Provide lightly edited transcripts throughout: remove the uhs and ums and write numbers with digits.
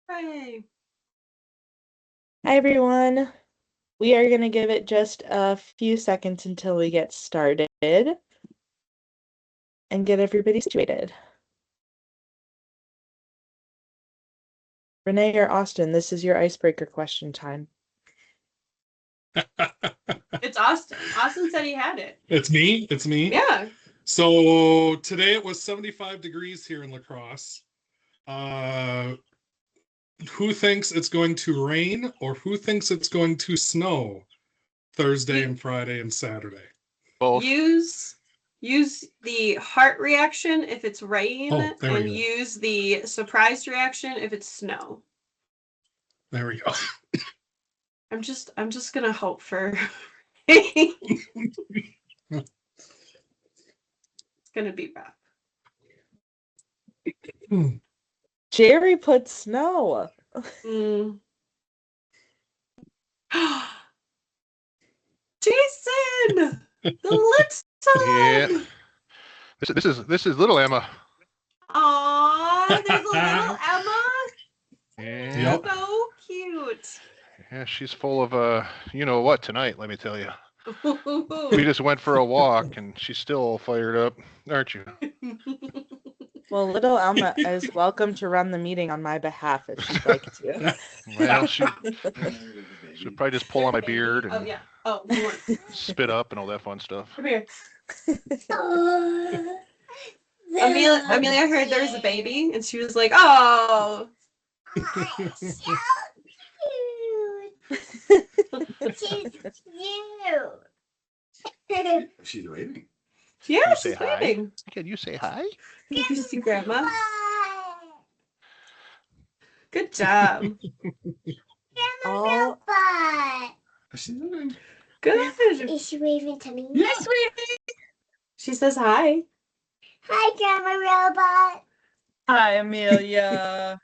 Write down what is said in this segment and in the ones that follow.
Hooray. Hi, everyone. We are going to give it just a few seconds until we get started and get everybody situated. Renee or Austin, this is your icebreaker question time. It's Austin. Austin said he had it. It's me. It's me. Yeah. So today it was 75 degrees here in La Crosse. Who thinks it's going to rain or who thinks it's going to snow Thursday and Friday and Saturday? Both. Use the heart reaction if it's rain, and use the surprise reaction if it's snow. There we go. I'm just gonna hope for it's gonna be rough. Jerry put snow. Jason! The lip Yeah. This is little Emma. Aww, there's a little Emma. Yeah. Yep. So cute. Yeah, she's full of you know what tonight, let me tell you. We just went for a walk and she's still fired up, aren't you? Well, little Elma is welcome to run the meeting on my behalf if she'd like to. Well, she'll probably just pull on my beard and spit up and all that fun stuff. Come here. Amelia heard there was a baby and she was like, "Oh, She's so cute. She's waiting. Yeah, say she's hi? waiting." Can you say hi? Can you see Grandma? Good job. Grandma Robot. She's doing. Good. Is she waving to me? Yeah. Sweetie. She says hi. Hi, Grandma Robot. Hi, Amelia.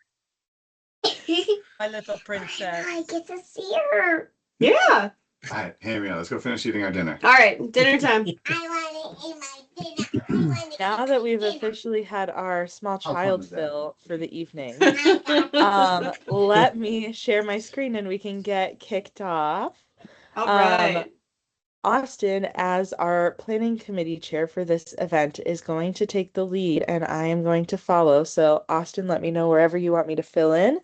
My little princess. I get to see her. Yeah. All right, hey, Mia, let's go finish eating our dinner. All right, dinner time. I want to eat my dinner. Now that we've officially had our small fun child is that? fill for the evening, let me share my screen and we can get kicked off. All right. Austin, as our planning committee chair for this event, is going to take the lead and I am going to follow. So Austin, let me know wherever you want me to fill in,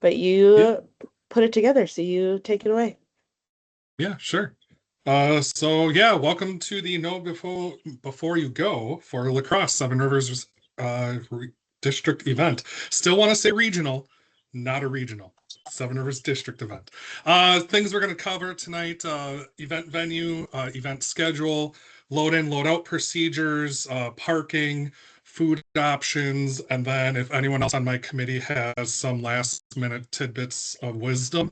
but you put it together, so you take it away. Yeah, sure. Welcome to the Know Before You Go for La Crosse Seven Rivers district event. Still want to say regional, not a regional. Seven Rivers district event. Things we're going to cover tonight: event venue, event schedule, load in, load out procedures, parking, food options, and then if anyone else on my committee has some last minute tidbits of wisdom,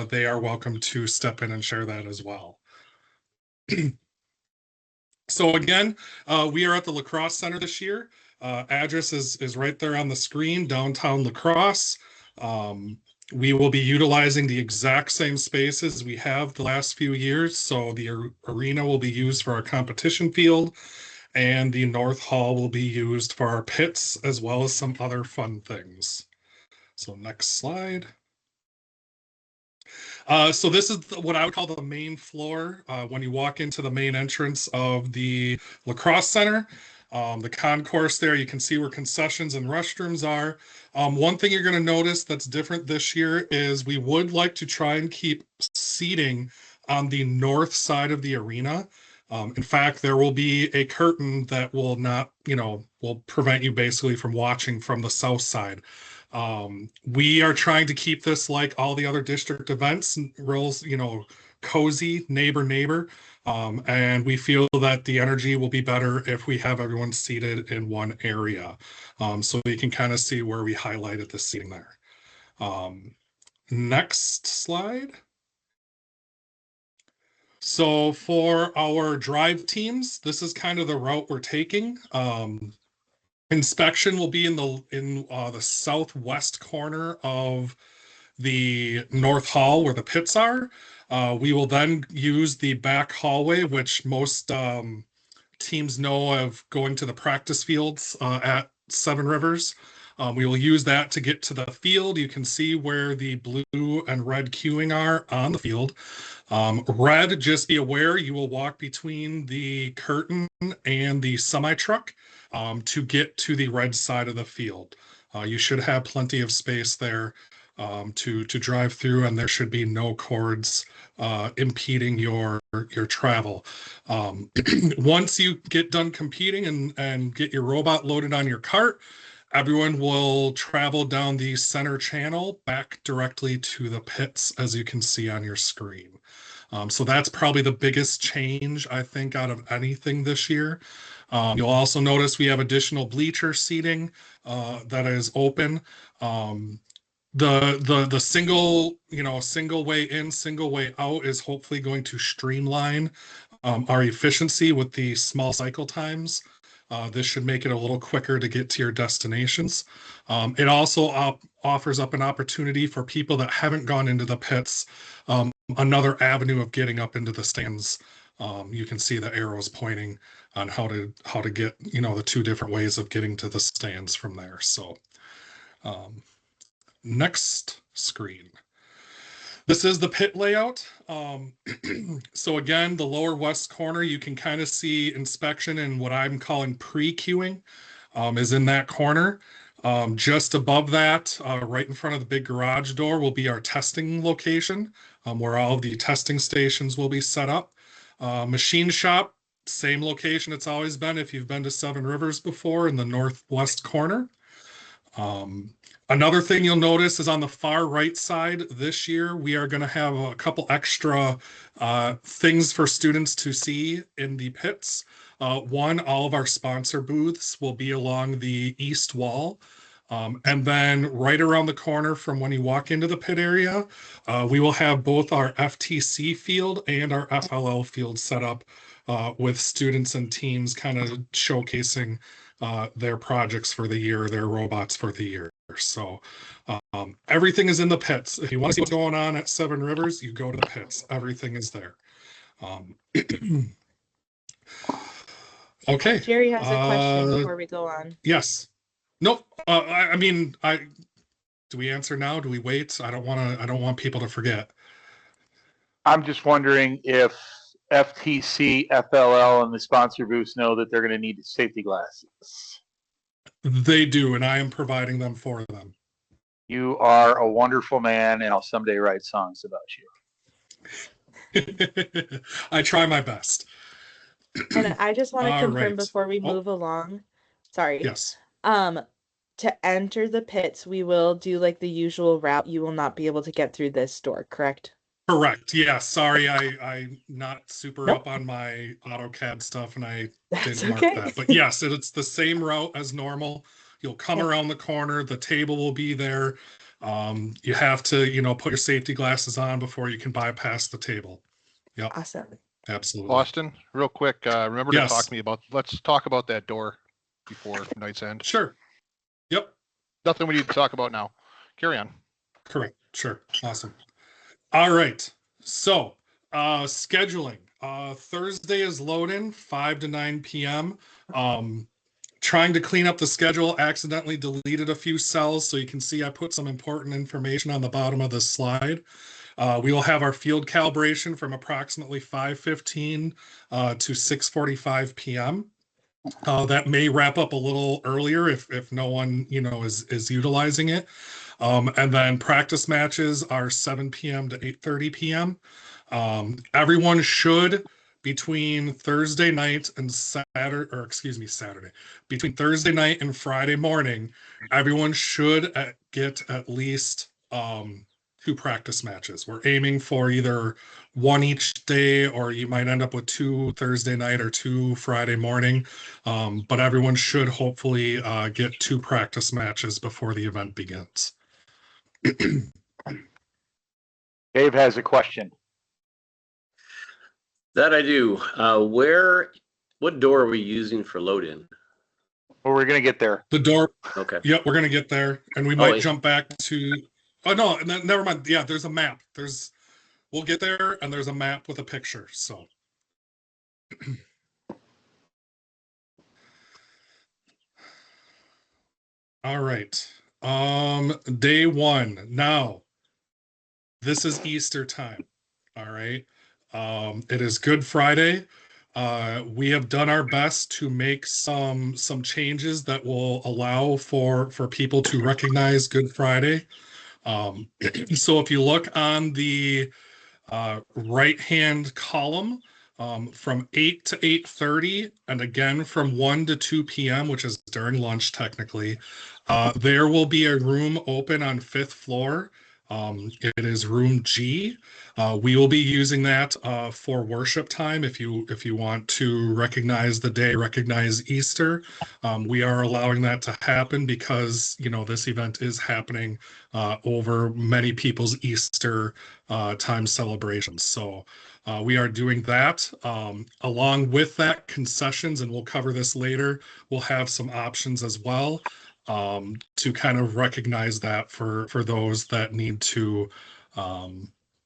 they are welcome to step in and share that as well. So again, we are at the La Crosse Center this year. Address is right there on the screen, downtown La Crosse. We will be utilizing the exact same spaces we have the last few years. So the arena will be used for our competition field, and the North Hall will be used for our pits, as well as some other fun things. So next slide. So this is what I would call the main floor. When you walk into the main entrance of the La Crosse Center, the concourse there, you can see where concessions and restrooms are. One thing you're going to notice that's different this year is we would like to try and keep seating on the north side of the arena. In fact, there will be a curtain that will not, will prevent you basically from watching from the south side. We are trying to keep this like all the other district events, real, cozy, neighbor. And we feel that the energy will be better if we have everyone seated in one area. So we can kind of see where we highlighted the seating there. Next slide. So for our drive teams, this is kind of the route we're taking. Inspection will be in the southwest corner of the North Hall where the pits are. We will then use the back hallway, which most teams know of going to the practice fields at Seven Rivers. We will use that to get to the field. You can see where the blue and red queuing are on the field. Red, just be aware, you will walk between the curtain and the semi-truck to get to the red side of the field. You should have plenty of space there to drive through, and there should be no cords impeding your travel. Once you get done competing and get your robot loaded on your cart, everyone will travel down the center channel back directly to the pits, as you can see on your screen. So that's probably the biggest change, I think, out of anything this year. You'll also notice we have additional bleacher seating that is open. The single way in, single way out is hopefully going to streamline our efficiency with the small cycle times. This should make it a little quicker to get to your destinations. It also offers up an opportunity for people that haven't gone into the pits, another avenue of getting up into the stands. You can see the arrows pointing on how to get, the two different ways of getting to the stands from there. So next screen. This is the pit layout. So again, the lower west corner, you can kind of see inspection and what I'm calling pre-queuing is in that corner. Just above that, right in front of the big garage door, will be our testing location, where all of the testing stations will be set up. Machine shop, same location it's always been if you've been to Seven Rivers before, in the northwest corner. Another thing you'll notice is on the far right side this year, we are going to have a couple extra things for students to see in the pits. One, all of our sponsor booths will be along the east wall. And then right around the corner from when you walk into the pit area, we will have both our FTC field and our FLL field set up with students and teams kind of showcasing their projects for the year, their robots for the year. So everything is in the pits. If you want to see what's going on at Seven Rivers, you go to the pits. Everything is there. Okay. Jerry has a question before we go on. Yes. Nope. Do we answer now? Do we wait? I don't want people to forget. I'm just wondering if FTC, FLL, and the sponsor booths know that they're going to need safety glasses. They do, and I am providing them for them. You are a wonderful man, and I'll someday write songs about you. I try my best. And I just want to confirm before we Oh. move along. Sorry. Yes. To enter the pits, we will do like the usual route. You will not be able to get through this door, correct? Correct. Yeah. Sorry, I'm not super up on my AutoCAD stuff, and I didn't mark that. But yes, it's the same route as normal. You'll come around the corner. The table will be there. You have to, put your safety glasses on before you can bypass the table. Yep. Awesome. Absolutely. Austin, real quick, remember to talk to me about, let's talk about that door before night's end. Sure. Yep. Nothing we need to talk about now. Carry on. Correct. Sure. Awesome. All right. So, scheduling. Thursday is load-in, 5 to 9 p.m. Trying to clean up the schedule, accidentally deleted a few cells, so you can see I put some important information on the bottom of this slide. We will have our field calibration from approximately 5:15 to 6:45 p.m. That may wrap up a little earlier if no one is utilizing it. And then practice matches are 7 p.m. to 8:30 p.m. Everyone should, between Thursday night and Saturday, between Thursday night and Friday morning, everyone should get at least 2 practice matches. We're aiming for either one each day, or you might end up with 2 Thursday night or 2 Friday morning. But everyone should hopefully get 2 practice matches before the event begins. Dave has a question. That I do. What door are we using for load-in? Well, we're going to get there. The door. Okay. Yep, we're going to get there. And we might jump back to... Oh, no, never mind. Yeah, there's a map. We'll get there, and there's a map with a picture, so... All right. Day one. Now, this is Easter time. All right. It is Good Friday. We have done our best to make some changes that will allow for people to recognize Good Friday. So if you look on the right-hand column, from 8 to 8:30, and again from 1 to 2 p.m., which is during lunch technically, there will be a room open on 5th floor. It is room G. We will be using that for worship time. If you want to recognize the day, recognize Easter, we are allowing that to happen because this event is happening over many people's Easter time celebrations. So we are doing that. Along with that, concessions, and we'll cover this later, we'll have some options as well to kind of recognize that for those that need to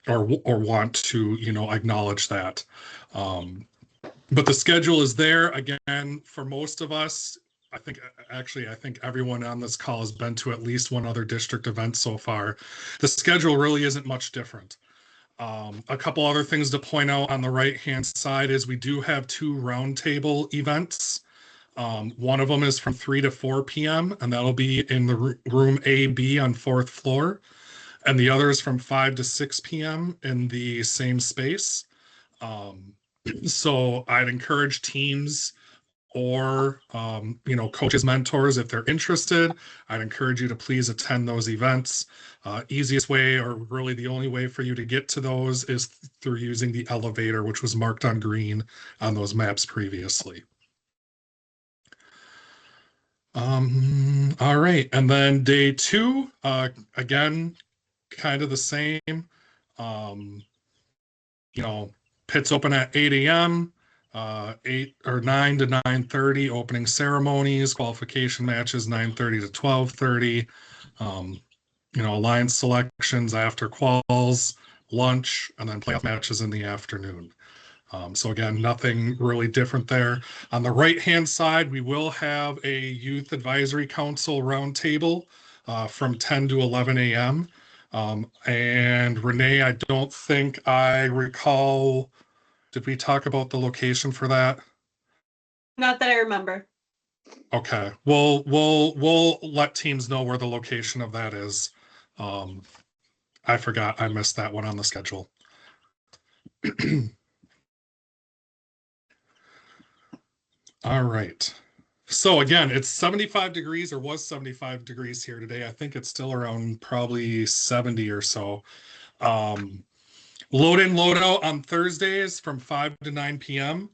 or want to acknowledge that. But the schedule is there again for most of us. I think everyone on this call has been to at least one other district event so far. The schedule really isn't much different. A couple other things to point out on the right-hand side is we do have 2 roundtable events. One of them is from 3 to 4 p.m., and that'll be in the room AB on 4th floor. And the other is from 5 to 6 p.m. in the same space. So I'd encourage teams or coaches, mentors, if they're interested, I'd encourage you to please attend those events. Easiest way, or really the only way for you to get to those, is through using the elevator, which was marked on green on those maps previously. All right, and then day 2, again, kind of the same. Pits open at 8 a.m., 8 or 9 to 9:30, opening ceremonies, qualification matches 9:30 to 12:30, alliance selections after quals, lunch, and then playoff matches in the afternoon. So again, nothing really different there. On the right-hand side, we will have a Youth Advisory Council roundtable from 10 to 11 a.m. And Renee, I don't think I recall, did we talk about the location for that? Not that I remember. Okay, we'll let teams know where the location of that is. I forgot, I missed that one on the schedule. All right. So again, it's 75 degrees, or was 75 degrees here today. I think it's still around probably 70 or so. Load in, load out on Thursdays from 5 to 9 p.m.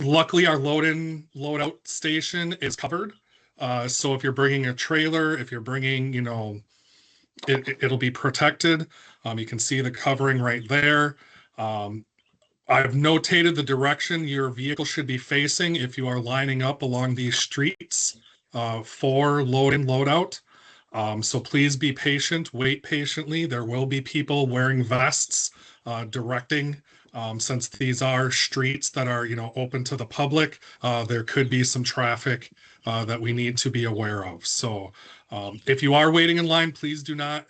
Luckily, our load in, load out station is covered. So if you're bringing a trailer, if you're bringing, it'll be protected. You can see the covering right there. I've notated the direction your vehicle should be facing if you are lining up along these streets for load in, load out. So please be patient, wait patiently. There will be people wearing vests directing. Since these are streets that are, open to the public, there could be some traffic that we need to be aware of. So if you are waiting in line, please do not,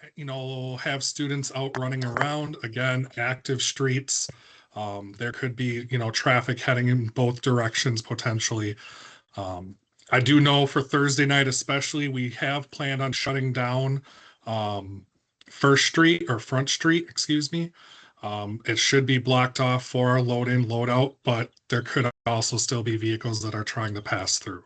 have students out running around. Again, active streets. There could be, traffic heading in both directions potentially. I do know for Thursday night especially, we have planned on shutting down Front Street, excuse me. It should be blocked off for our load in, load out, but there could also still be vehicles that are trying to pass through.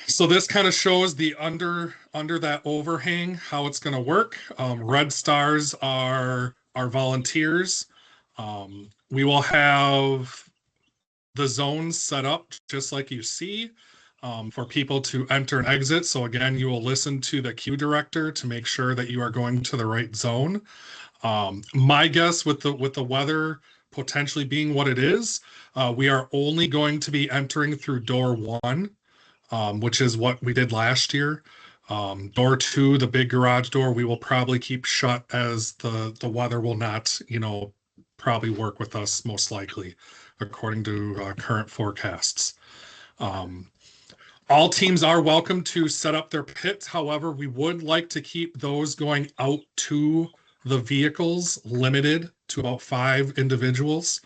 So this kind of shows the under that overhang, how it's going to work. Red stars are volunteers. We will have the zones set up just like you see for people to enter and exit. So again, you will listen to the queue director to make sure that you are going to the right zone. My guess with the weather potentially being what it is, we are only going to be entering through door 1. Which is what we did last year. Door 2, the big garage door, we will probably keep shut as the weather will not, probably work with us most likely, according to current forecasts. All teams are welcome to set up their pits. However, we would like to keep those going out to the vehicles limited to about 5 individuals.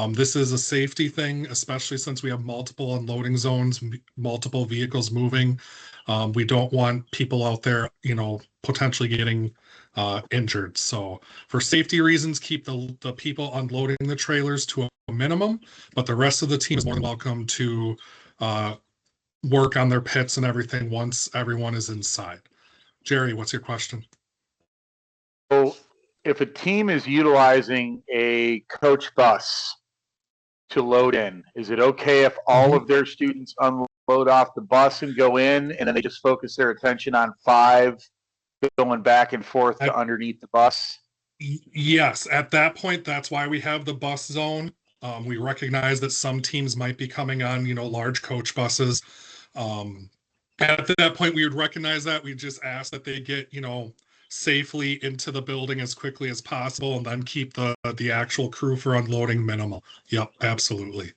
This is a safety thing, especially since we have multiple unloading zones, multiple vehicles moving. We don't want people out there, potentially getting injured. So for safety reasons, keep the people unloading the trailers to a minimum, but the rest of the team is more than welcome to work on their pits and everything once everyone is inside. Jerry, what's your question? So if a team is utilizing a coach bus to load in, is it okay if all of their students unload off the bus and go in, and then they just focus their attention on 5 going back and forth to underneath the bus? Yes, at that point, that's why we have the bus zone. We recognize that some teams might be coming on, large coach buses. At that point, we would recognize that. We just ask that they get, safely into the building as quickly as possible, and then keep the actual crew for unloading minimal. Yep, absolutely.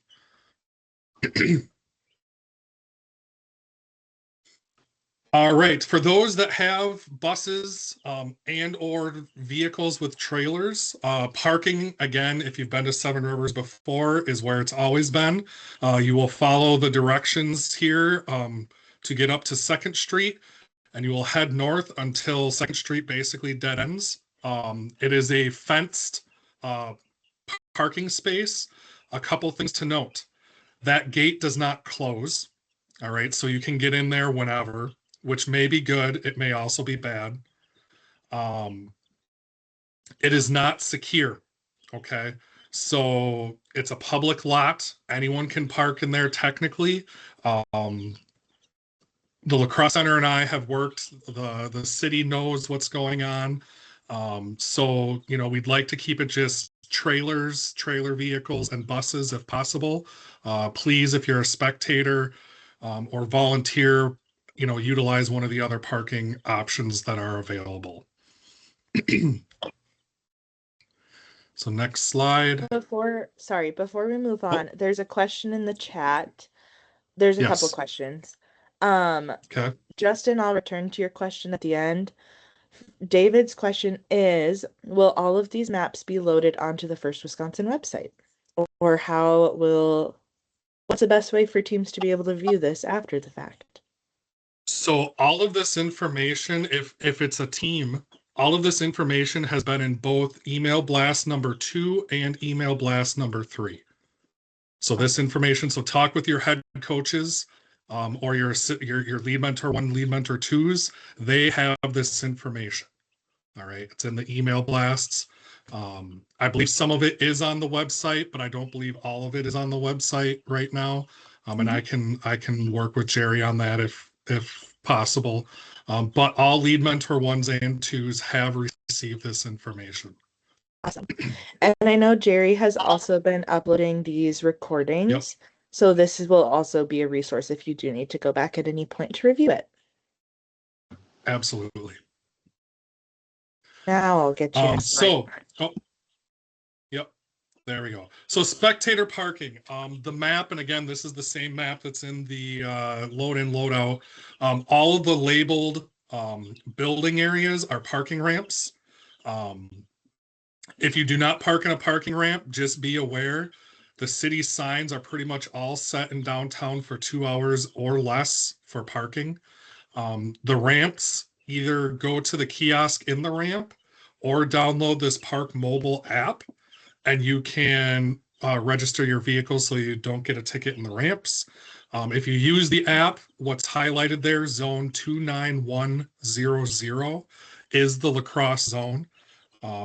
All right, for those that have buses and or vehicles with trailers, parking, again, if you've been to Seven Rivers before, is where it's always been. You will follow the directions here to get up to 2nd Street, and you will head north until 2nd Street basically dead ends. It is a fenced parking space. A couple things to note. That gate does not close. All right, so you can get in there whenever, which may be good. It may also be bad. It is not secure. Okay, so it's a public lot. Anyone can park in there technically. The Lacrosse Center and I have worked. The city knows what's going on. So, we'd like to keep it just trailers, trailer vehicles, and buses if possible. Please, if you're a spectator or volunteer, utilize one of the other parking options that are available. So next slide. Before we move on, there's a question in the chat. There's a couple Yes. questions. Okay. Justin, I'll return to your question at the end. David's question is, will all of these maps be loaded onto the First Wisconsin website? Or what's the best way for teams to be able to view this after the fact? So all of this information, if it's a team, all of this information has been in both email blast number 2 and email blast number 3. So this information, so talk with your head coaches or your lead mentor 1, lead mentor 2s. They have this information. All right, it's in the email blasts. I believe some of it is on the website, but I don't believe all of it is on the website right now. And I can work with Jerry on that if possible. But all lead mentor 1s and 2s have received this information. Awesome. And I know Jerry has also been uploading these recordings. Yep. So this will also be a resource if you do need to go back at any point to review it. Absolutely. Now I'll get you. Yep, there we go. So spectator parking, the map, and again, this is the same map that's in the load in, load out. All of the labeled building areas are parking ramps. If you do not park in a parking ramp, just be aware the city signs are pretty much all set in downtown for 2 hours or less for parking. The ramps, either go to the kiosk in the ramp or download this Park mobile app, and you can register your vehicle so you don't get a ticket in the ramps. If you use the app, what's highlighted there, zone 29100, is the Lacrosse zone.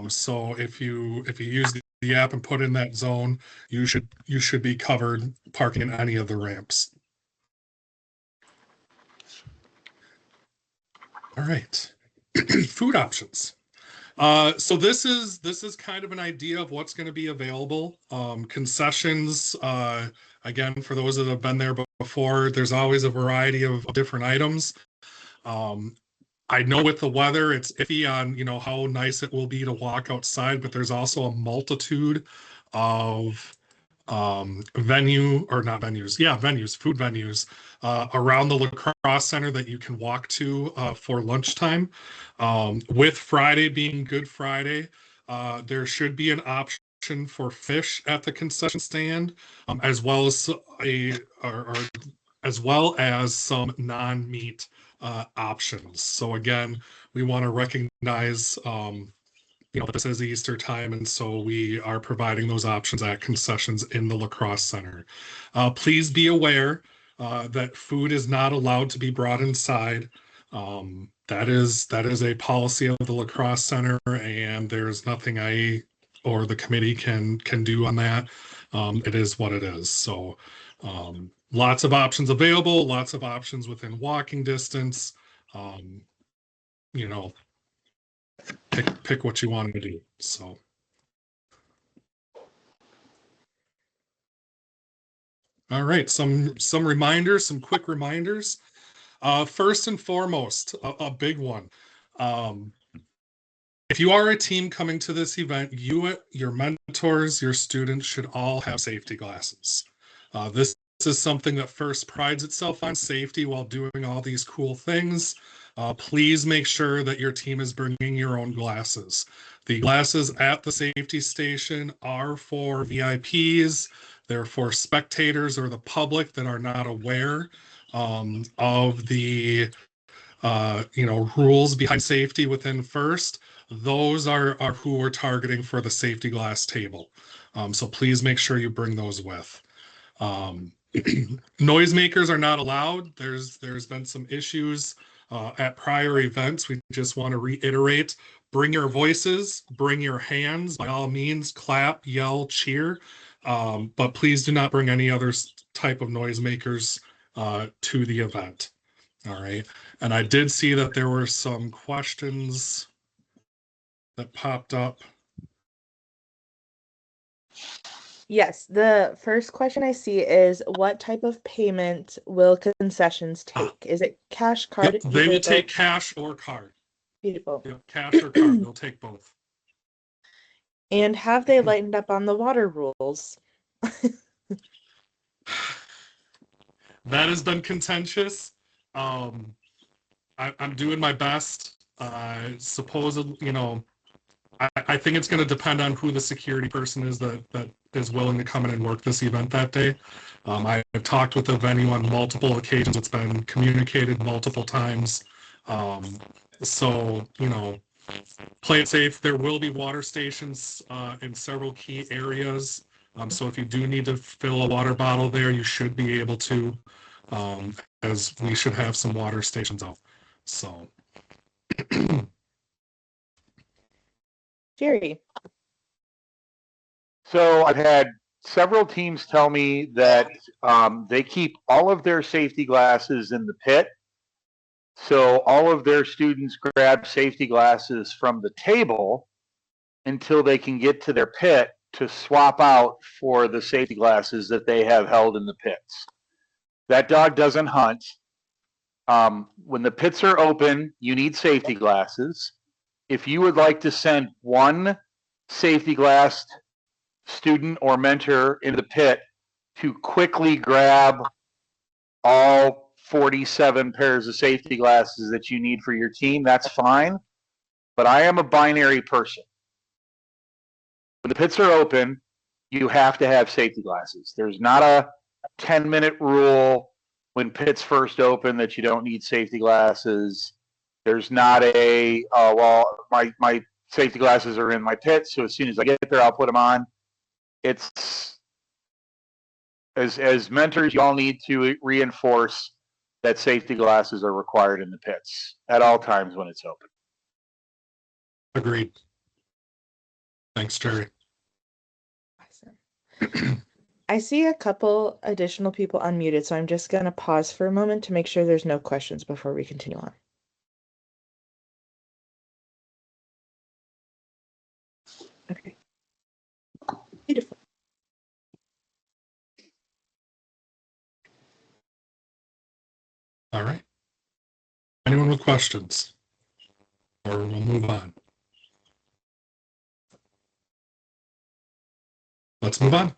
So if you use the app and put in that zone, you should be covered parking in any of the ramps. All right, food options. So this is kind of an idea of what's going to be available. Concessions, again, for those that have been there before, there's always a variety of different items. I know with the weather, it's iffy on, how nice it will be to walk outside, but there's also a multitude of venue or not venues, yeah, venues, food venues around the lacrosse center that you can walk to for lunchtime. With Friday being Good Friday, there should be an option for fish at the concession stand, as well as as well as some non-meat options. So again, we want to recognize that this is Easter time, and so we are providing those options at concessions in the lacrosse center. Please be aware that food is not allowed to be brought inside. That is a policy of the lacrosse center, and there's nothing I or the committee can do on that. It is what it is. So lots of options available, lots of options within walking distance. You know, pick what you want to do. So. All right, some reminders, some quick reminders. First and foremost, a big one. If you are a team coming to this event, your mentors, your students should all have safety glasses. This is something that first prides itself on safety while doing all these cool things. Please make sure that your team is bringing your own glasses. The glasses at the safety station are for VIPs. They're for spectators or the public that are not aware of the rules behind safety within first. Those are who we're targeting for the safety glass table. So please make sure you bring those with. Noisemakers are not allowed. There's been some issues at prior events. We just want to reiterate, bring your voices, bring your hands, by all means, clap, yell, cheer, but please do not bring any other type of noisemakers to the event. All right. And I did see that there were some questions that popped up. Yes, the first question I see is what type of payment will concessions take? Is it cash, card? Yep, they will take cash or card. Beautiful. Yep, cash or card, they'll take both. And have they lightened up on the water rules? That has been contentious. I'm doing my best. Supposedly, I think it's going to depend on who the security person is that is willing to come in and work this event that day. I've talked with the venue on multiple occasions. It's been communicated multiple times. So, play it safe. There will be water stations in several key areas. So if you do need to fill a water bottle there, you should be able to, as we should have some water stations out. So. Jerry. So I've had several teams tell me that they keep all of their safety glasses in the pit. So all of their students grab safety glasses from the table until they can get to their pit to swap out for the safety glasses that they have held in the pits. That dog doesn't hunt. When the pits are open, you need safety glasses. If you would like to send one safety glassed student or mentor in the pit to quickly grab all 47 pairs of safety glasses that you need for your team, that's fine. But I am a binary person. When the pits are open, you have to have safety glasses. There's not a 10-minute rule when pits first open that you don't need safety glasses. There's not a, my safety glasses are in my pit, so as soon as I get there, I'll put them on. It's, as mentors, you all need to reinforce that safety glasses are required in the pits at all times when it's open. Agreed. Thanks, Jerry. Awesome. I see a couple additional people unmuted, so I'm just going to pause for a moment to make sure there's no questions before we continue on. Okay. Beautiful. All right. Anyone with questions? or we'll move on? Let's move on.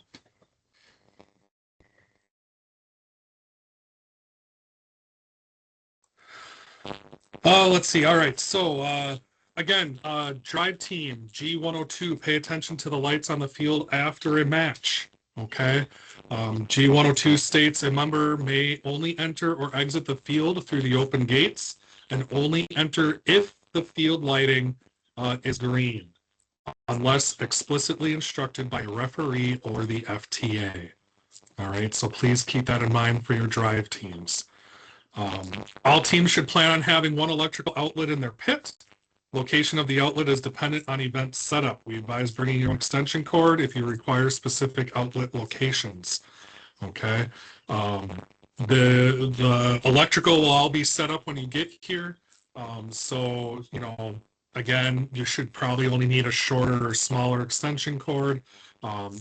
Let's see. All right. So again, drive team G102, pay attention to the lights on the field after a match. Okay. G102 states a member may only enter or exit the field through the open gates and only enter if the field lighting is green, unless explicitly instructed by a referee or the FTA. All right. So please keep that in mind for your drive teams. All teams should plan on having one electrical outlet in their pit. Location of the outlet is dependent on event setup. We advise bringing your extension cord if you require specific outlet locations. Okay. The electrical will all be set up when you get here. So, you know, again, you should probably only need a shorter or smaller extension cord.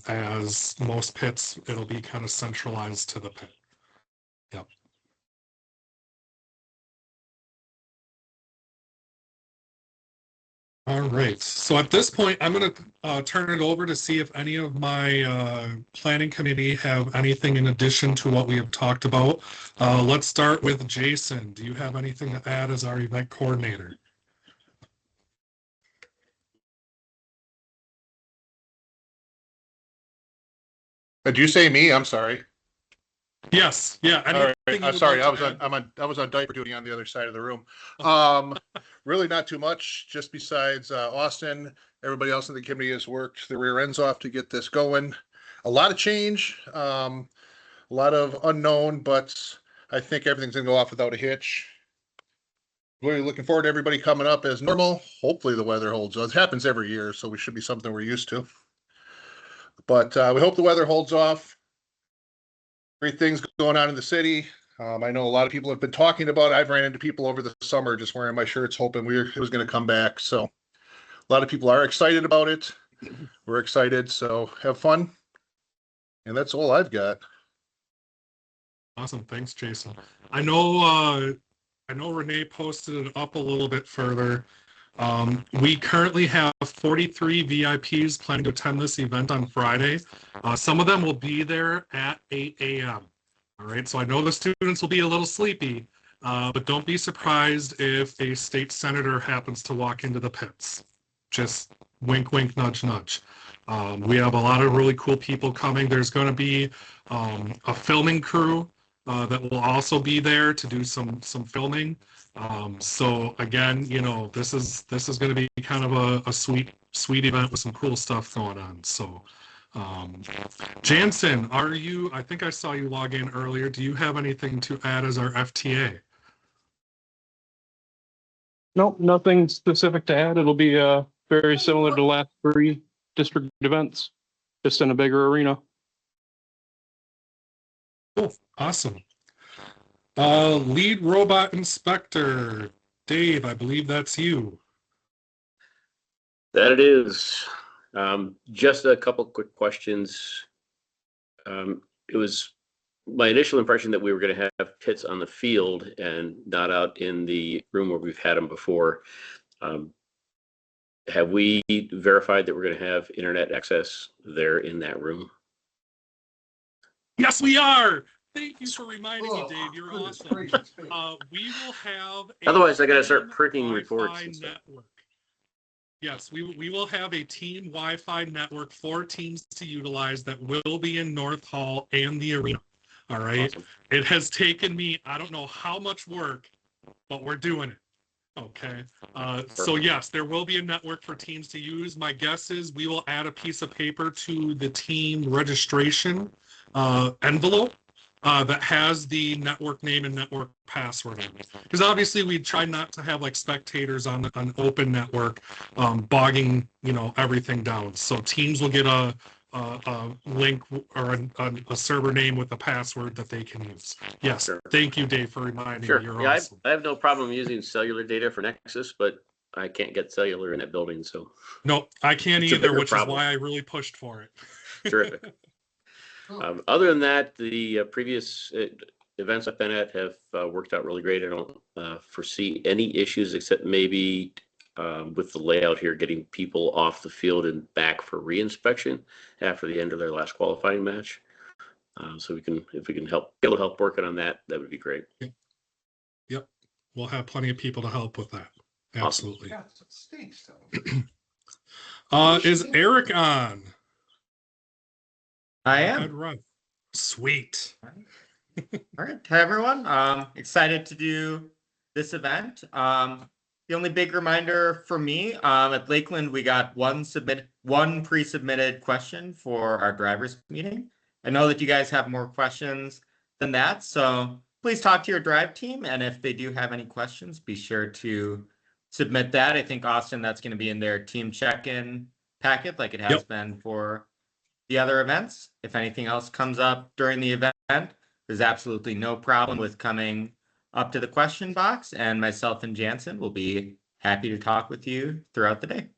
As most pits, it'll be kind of centralized to the pit. Yep. All right. So at this point, I'm going to turn it over to see if any of my planning committee have anything in addition to what we have talked about. Let's start with Jason. Do you have anything to add as our event coordinator? Did you say me? I'm sorry. Yes. Yeah. All right. I'm sorry. I was on diaper duty on the other side of the room. Really not too much, just besides Austin. Everybody else in the committee has worked their rear ends off to get this going. A lot of change, a lot of unknown, but I think everything's gonna go off without a hitch. Really looking forward to everybody coming up as normal. Hopefully the weather holds. It happens every year, so we should be something we're used to. But we hope the weather holds off. Great things going on in the city. I know a lot of people have been talking about it. I've ran into people over the summer just wearing my shirts, hoping it was going to come back. So a lot of people are excited about it. We're excited. So have fun. And that's all I've got. Awesome. Thanks, Jason. I know Renee posted it up a little bit further. We currently have 43 VIPs planning to attend this event on Friday. Some of them will be there at 8 a.m. All right, so I know the students will be a little sleepy, but don't be surprised if a state senator happens to walk into the pits. Just wink, wink, nudge, nudge. We have a lot of really cool people coming. There's going to be a filming crew that will also be there to do some filming. So again, you know, this is going to be kind of a sweet event with some cool stuff going on. So Jansen, I think I saw you log in earlier. Do you have anything to add as our FTA? Nope, nothing specific to add. It'll be very similar to the last 3 district events, just in a bigger arena. Cool, awesome. Lead robot inspector, Dave, I believe that's you. That it is. Just a couple quick questions. It was my initial impression that we were going to have pits on the field and not out in the room where we've had them before. Have we verified that we're going to have internet access there in that room? Yes, we are. Thank you for reminding me, Dave. You're awesome. We will have. Otherwise, I got to start printing reports. Network. Yes, we will have a team Wi-Fi network for teams to utilize that will be in North Hall and the arena. All right. Awesome. It has taken me, I don't know how much work, but we're doing it. Okay. So yes, there will be a network for teams to use. My guess is we will add a piece of paper to the team registration envelope that has the network name and network password in it. Because obviously we try not to have like spectators on an open network bogging, you know, everything down. So teams will get a link or a server name with a password that they can use. Yes, sure. Thank you, Dave, for reminding me. You're awesome. I have no problem using cellular data for Nexus, but I can't get cellular in that building. So no, I can't either, which is why I really pushed for it. Terrific. Other than that, the previous events I've been at have worked out really great. I don't foresee any issues except maybe with the layout here, getting people off the field and back for reinspection after the end of their last qualifying match. So if we can be able to help working on that, that would be great. Yep. We'll have plenty of people to help with that. Absolutely. God, it stinks, though. Is Eric on? I Ed am. Ruff. Sweet. All right. Hi, everyone. Excited to do this event. The only big reminder for me, at Lakeland, we got one pre-submitted question for our drivers meeting. I know that you guys have more questions than that, so please talk to your drive team. And if they do have any questions, be sure to submit that. I think, Austin, that's going to be in their team check-in packet like it has been for the other events. If anything else comes up during the event, there's absolutely no problem with coming up to the question box, and myself and Jansen will be happy to talk with you throughout the day.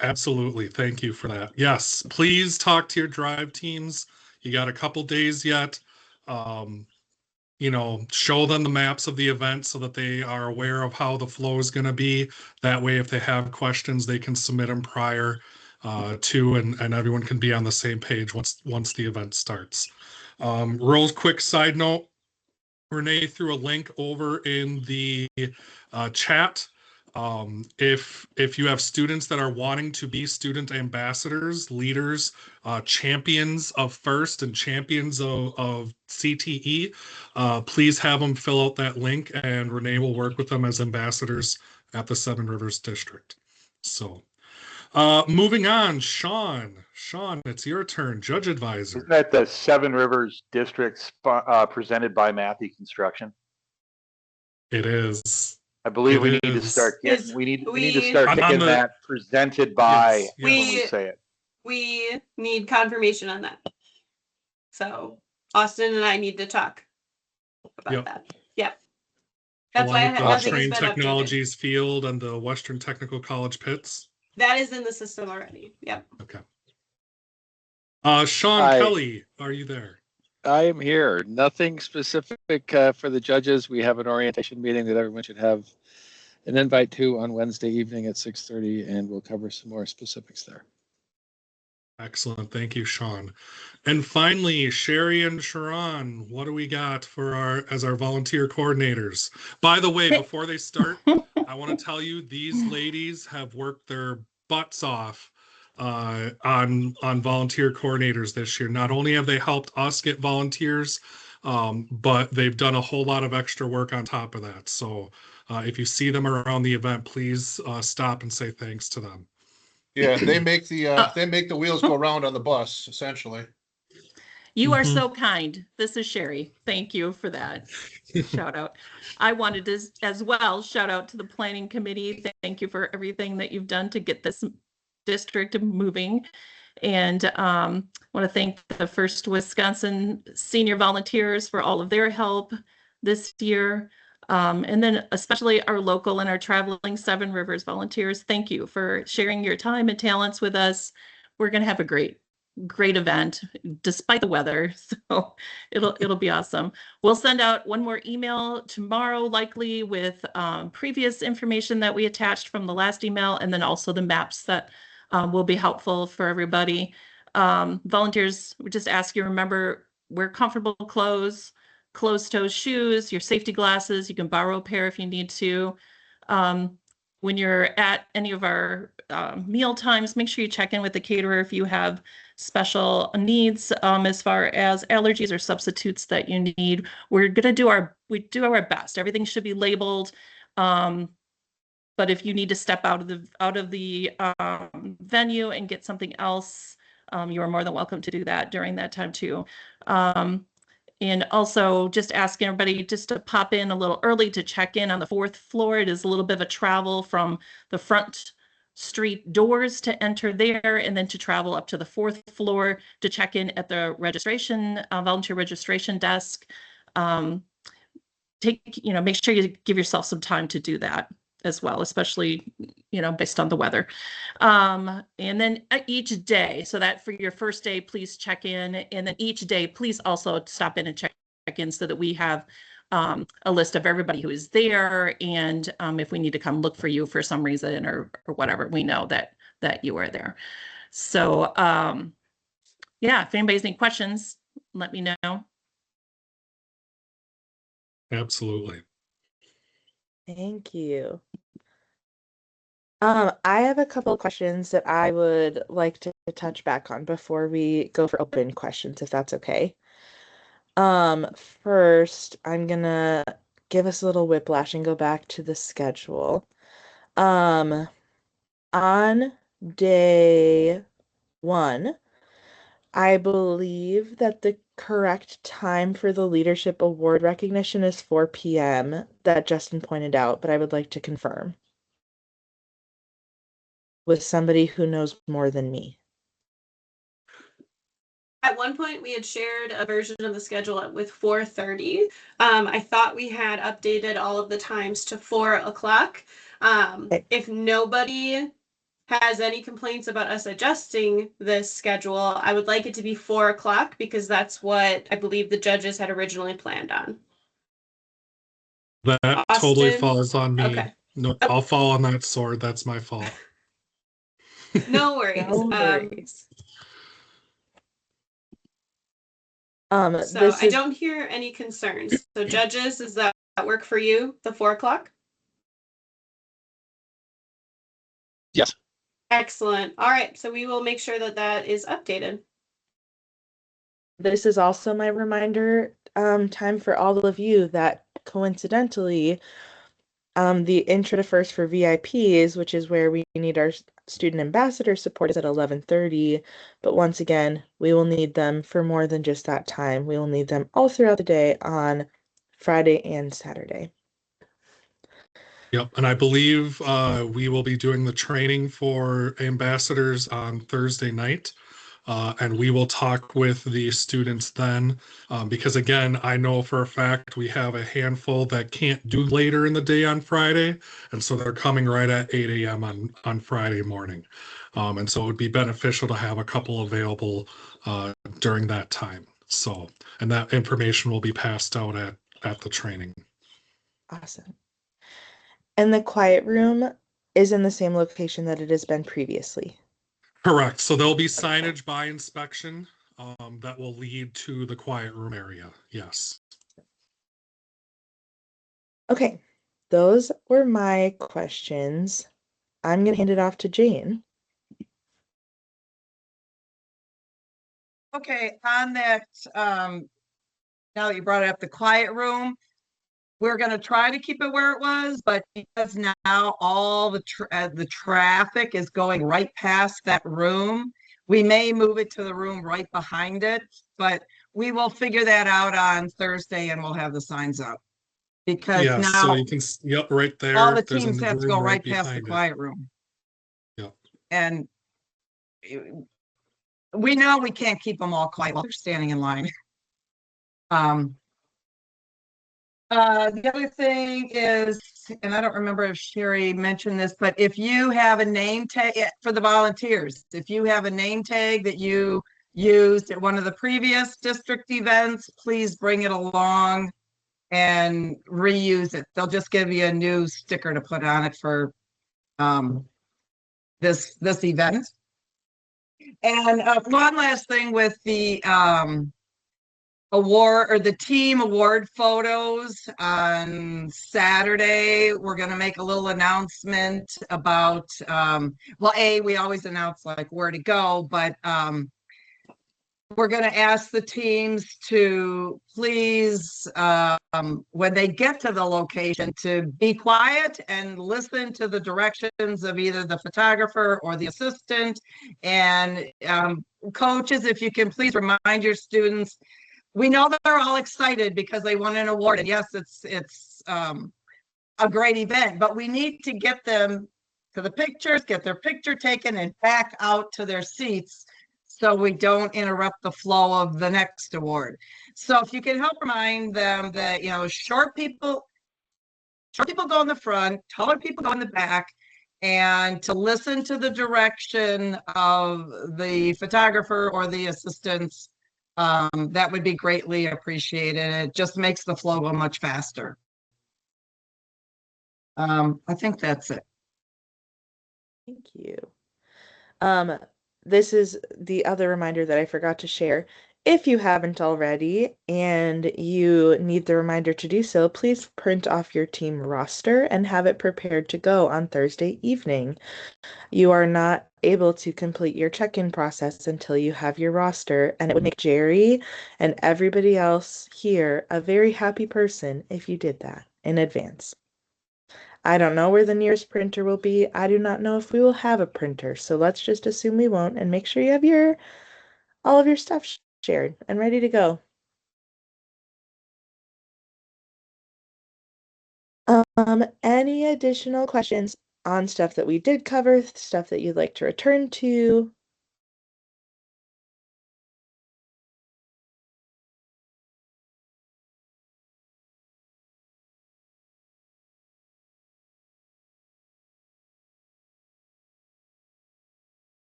Absolutely. Thank you for that. Yes, please talk to your drive teams. You got a couple days yet. Show them the maps of the event so that they are aware of how the flow is going to be. That way, if they have questions, they can submit them prior to, and everyone can be on the same page once the event starts. Real quick side note, Renee threw a link over in the chat. If you have students that are wanting to be student ambassadors, leaders, champions of FIRST and champions of CTE, please have them fill out that link, and Renee will work with them as ambassadors at the Seven Rivers District. So moving on, Sean, it's your turn. Judge advisor. Isn't that the Seven Rivers District presented by Matthew Construction? It is. I believe we need to start getting. We need to start getting that presented by when we say it. We need confirmation on that. So Austin and I need to talk about that. Yep. That's Along why I with had the nothing's Train been Technologies Field and the Western Technical College pits. That is in the system already. Yep. Okay. Sean Kelly, are you there? I am here. Nothing specific for the judges. We have an orientation meeting that everyone should have an invite to on Wednesday evening at 6:30, and we'll cover some more specifics there. Excellent. Thank you, Sean. And finally, Sherry and Sharon, what do we got for as our volunteer coordinators? By the way, before they start, I want to tell you these ladies have worked their butts off on volunteer coordinators this year. Not only have they helped us get volunteers, but they've done a whole lot of extra work on top of that. So if you see them around the event, please stop and say thanks to them. Yeah, they make the wheels go round on the bus, essentially. You are so kind. This is Sherry. Thank you for that shout out. I wanted to as well shout out to the planning committee. Thank you for everything that you've done to get this district moving. And want to thank the First Wisconsin senior volunteers for all of their help this year. And then especially our local and our traveling Seven Rivers volunteers. Thank you for sharing your time and talents with us. We're going to have a great event despite the weather. So it'll be awesome. We'll send out one more email tomorrow, likely with previous information that we attached from the last email, and then also the maps that will be helpful for everybody. Volunteers, we just ask you, remember, wear comfortable clothes, closed-toe shoes, your safety glasses. You can borrow a pair if you need to. When you're at any of our meal times, make sure you check in with the caterer if you have special needs as far as allergies or substitutes that you need. We're going to do our best. Everything should be labeled. But if you need to step out of the venue and get something else, you are more than welcome to do that during that time too. And also just asking everybody just to pop in a little early to check in on the 4th floor. It is a little bit of a travel from the front street doors to enter there, and then to travel up to the 4th floor to check in at the registration, volunteer registration desk. Make sure you give yourself some time to do that as well, especially, based on the weather. And then each day, so that for your first day, please check in. And then each day, please also stop in and check in so that we have a list of everybody who is there. And if we need to come look for you for some reason or whatever, we know that you are there. So yeah, if anybody's any questions, let me know. Absolutely. Thank you. I have a couple of questions that I would like to touch back on before we go for open questions, if that's okay. First, I'm gonna give us a little whiplash and go back to the schedule. On day 1, I believe that the correct time for the leadership award recognition is 4 p.m. that Justin pointed out, but I would like to confirm with somebody who knows more than me. At one point, we had shared a version of the schedule with 4:30. I thought we had updated all of the times to 4 o'clock. If nobody has any complaints about us adjusting this schedule, I would like it to be 4 o'clock because that's what I believe the judges had originally planned on. That totally Austin? falls on me. Okay. No, I'll fall on that sword. That's my fault. No worries. No worries. So This I is don't hear any concerns. So judges, does that work for you, the 4 o'clock? Yes. Excellent. All right. So we will make sure that that is updated. This is also my reminder time for all of you that coincidentally, the intro to first for VIPs, which is where we need our student ambassador support, is at 11:30. But once again, we will need them for more than just that time. We will need them all throughout the day on Friday and Saturday. Yep, and I believe we will be doing the training for ambassadors on Thursday night. And we will talk with the students then, because again, I know for a fact we have a handful that can't do later in the day on Friday, and so they're coming right at 8 a.m. on Friday morning. And so it would be beneficial to have a couple available during that time. So, and that information will be passed out at the training. Awesome. And the quiet room is in the same location that it has been previously. Correct. So there'll be signage by inspection that will lead to the quiet room area. Yes. Okay, those were my questions. I'm going to hand it off to Jane. Okay, on that, now that you brought up the quiet room, we're going to try to keep it where it was, but because now all the traffic is going right past that room, we may move it to the room right behind it, but we will figure that out on Thursday and we'll have the signs up. Because yeah, now so you can, yep, right there. all the there's a teams have to room go right past the behind it. quiet room. Yep. And we know we can't keep them all quiet while they're standing in line. The other thing is, and I don't remember if Sherry mentioned this, but if you have a name tag for the volunteers, if you have a name tag that you used at one of the previous district events, please bring it along and reuse it. They'll just give you a new sticker to put on it for this event. And one last thing with the award or the team award photos on Saturday, we're going to make a little announcement about well, we always announce like where to go, but we're going to ask the teams to please when they get to the location to be quiet and listen to the directions of either the photographer or the assistant. And coaches, if you can please remind your students, we know they're all excited because they won an award. And yes, it's a great event, but we need to get them to the pictures, get their picture taken and back out to their seats so we don't interrupt the flow of the next award. So if you can help remind them that, you know, short people go in the front, taller people go in the back, and to listen to the direction of the photographer or the assistant's that would be greatly appreciated. It just makes the flow go much faster. I think that's it. Thank you. This is the other reminder that I forgot to share. If you haven't already and you need the reminder to do so, please print off your team roster and have it prepared to go on Thursday evening. You are not able to complete your check-in process until you have your roster, and it would make Jerry and everybody else here a very happy person if you did that in advance. I don't know where the nearest printer will be. I do not know if we will have a printer, so let's just assume we won't and make sure you have all of your stuff shared and ready to go. Any additional questions on stuff that we did cover, stuff that you'd like to return to?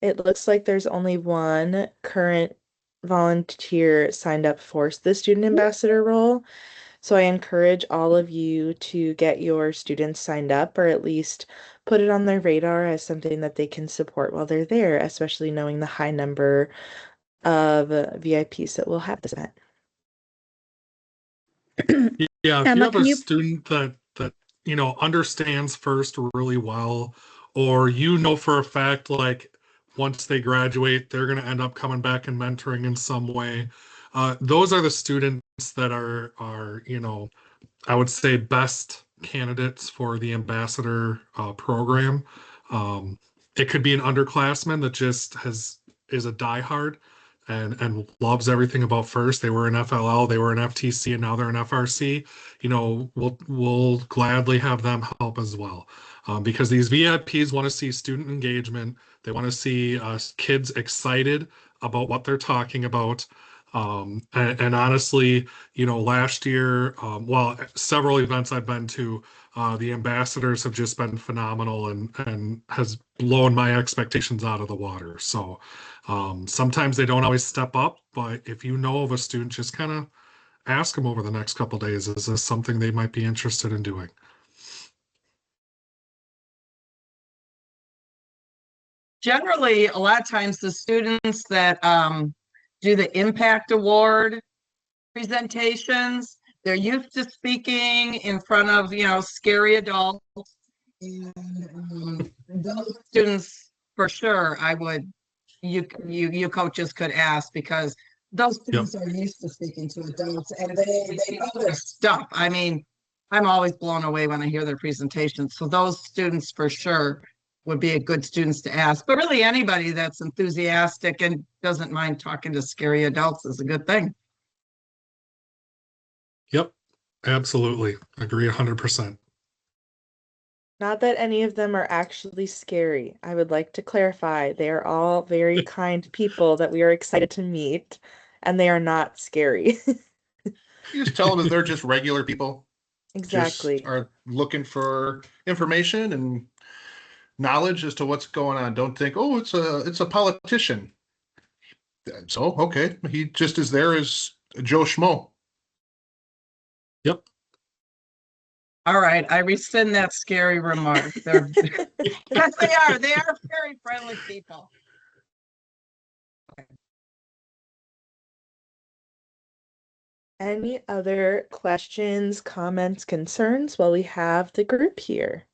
It looks like there's only one current volunteer signed up for the student ambassador role. So I encourage all of you to get your students signed up, or at least put it on their radar as something that they can support while they're there, especially knowing the high number of VIPs that we'll have this event. Yeah, if Emma, you have can a you- student that understands first really well, or for a fact like once they graduate they're going to end up coming back and mentoring in some way, those are the students that are I would say best candidates for the ambassador program. It could be an underclassman that just is a diehard and loves everything about First. They were an FLL, they were an FTC, and now they're an FRC. We'll gladly have them help as well, because these VIPs want to see student engagement. They want to see kids excited about what they're talking about. And honestly, last year, several events I've been to, the ambassadors have just been phenomenal and has blown my expectations out of the water. So sometimes they don't always step up, but if you know of a student, just kind of ask them over the next couple of days, is this something they might be interested in doing? Generally, a lot of times the students that do the impact award presentations, they're used to speaking in front of, scary adults. And those students, for sure, you coaches could ask, because those students are used to speaking to adults and they know their stuff. I mean, I'm always blown away when I hear their presentations. So those students for sure would be a good students to ask. But really anybody that's enthusiastic and doesn't mind talking to scary adults is a good thing. Yep, absolutely. Agree 100%. Not that any of them are actually scary. I would like to clarify, they are all very kind people that we are excited to meet, and they are not scary. You just tell them that they're just regular people. Exactly. Just are looking for information and knowledge as to what's going on. Don't think, oh, it's a politician. So, okay, he just is there as Joe Schmo. Yep. All right, I rescind that scary remark. Yes, they are very friendly people. Any other questions, comments, concerns while we have the group here?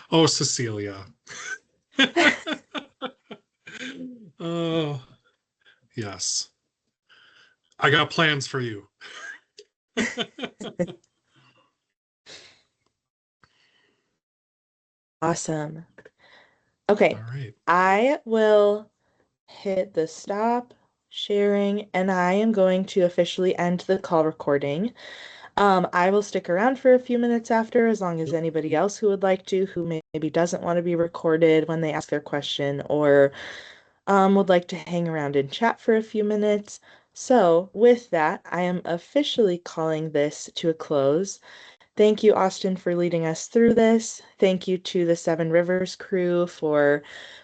Oh, Cecilia. Oh, yes. I got plans for you. Awesome. Okay, All right. I will hit the stop sharing, and I am going to officially end the call recording. I will stick around for a few minutes after, as long as anybody else who would like to, who maybe doesn't want to be recorded when they ask their question, or would like to hang around and chat for a few minutes. So with that, I am officially calling this to a close. Thank you, Austin, for leading us through this. Thank you to the Seven Rivers crew for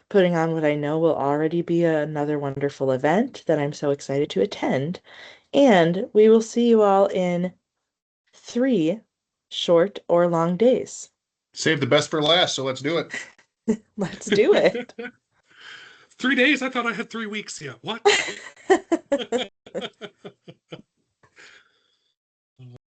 putting on what I know will already be another wonderful event that I'm so excited to attend. And we will see you all in 3 short or long days. Save the best for last, so let's do it. Let's do it. 3 days? I thought I had 3 weeks yet. What?